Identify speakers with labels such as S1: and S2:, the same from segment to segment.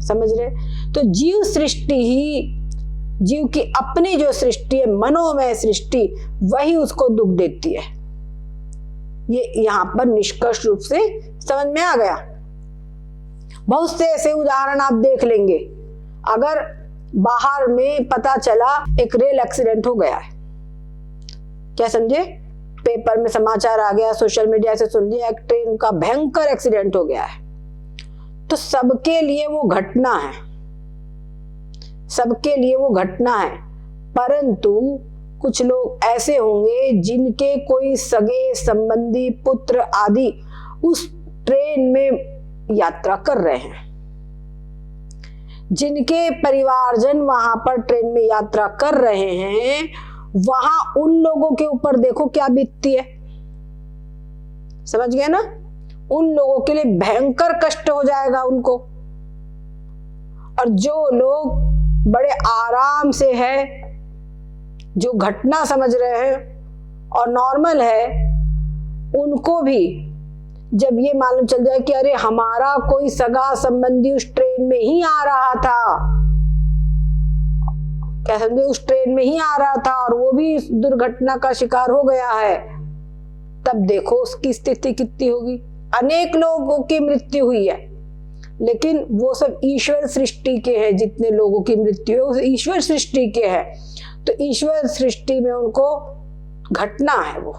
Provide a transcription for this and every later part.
S1: समझ रहे? तो जीव सृष्टि ही, जीव की अपनी जो सृष्टि है, मनोमय सृष्टि, वही उसको दुख देती है। ये यहाँ पर निष्कर्ष रूप से समझ में आ गया। बहुत से ऐसे उदाहरण आप देख लेंगे। अगर बाहर में पता चला एक रेल एक्सीडेंट हो गया है, क्या समझे, पेपर में समाचार आ गया, सोशल मीडिया से सुन लिया, एक ट्रेन का भयंकर एक्सीडेंट हो गया है, तो सबके लिए वो घटना है, सबके लिए वो घटना है। परंतु कुछ लोग ऐसे होंगे जिनके कोई सगे संबंधी, पुत्र आदि उस ट्रेन में यात्रा कर रहे हैं, जिनके परिवारजन वहां पर ट्रेन में यात्रा कर रहे हैं, वहां उन लोगों के ऊपर देखो क्या बीतती है। समझ गए ना? उन लोगों के लिए भयंकर कष्ट हो जाएगा उनको। और जो लोग बड़े आराम से है, जो घटना समझ रहे हैं और नॉर्मल है, उनको भी जब ये मालूम चल जाए कि अरे हमारा कोई सगा संबंधी उस ट्रेन में ही आ रहा था, क्या समझे, उस ट्रेन में ही आ रहा था और वो भी इस दुर्घटना का शिकार हो गया है, तब देखो उसकी स्थिति कितनी होगी। अनेक लोगों की मृत्यु हुई है, लेकिन वो सब ईश्वर सृष्टि के हैं। जितने लोगों की मृत्यु है वो ईश्वर सृष्टि के हैं। तो ईश्वर सृष्टि में उनको घटना है, वो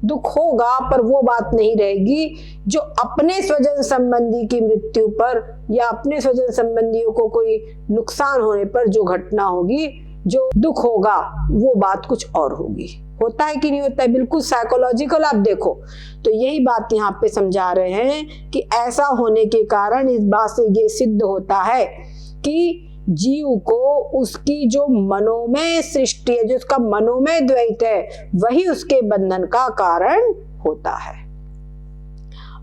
S1: दुख होगा, पर वो बात नहीं रहेगी जो अपने स्वजन संबंधी की मृत्यु पर या अपने स्वजन संबंधियों को कोई नुकसान होने पर जो घटना होगी, जो दुख होगा, वो बात कुछ और होगी। होता है कि नहीं होता है? बिल्कुल साइकोलॉजिकल आप देखो। तो यही बात यहाँ पे समझा रहे हैं कि ऐसा होने के कारण इस बात से ये सिद्ध होता है कि जीव को उसकी जो मनोमय सृष्टि है, जो उसका मनोमय द्वैत है, वही उसके बंधन का कारण होता है।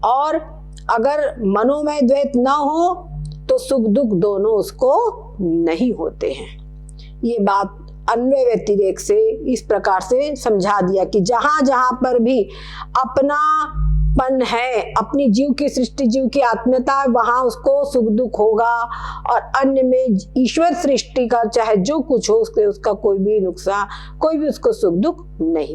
S1: और अगर मनोमय द्वैत ना हो तो सुख दुख दोनों उसको नहीं होते हैं। ये बात अन्वय व्यतिरेक से इस प्रकार से समझा दिया कि जहां जहां पर भी अपनापन है, अपनी जीव की सृष्टि, जीव की आत्मीयता है, वहां उसको सुख दुख होगा, और अन्य में ईश्वर सृष्टि का चाहे जो कुछ हो, उसका कोई भी नुकसान, कोई भी उसको सुख दुख नहीं।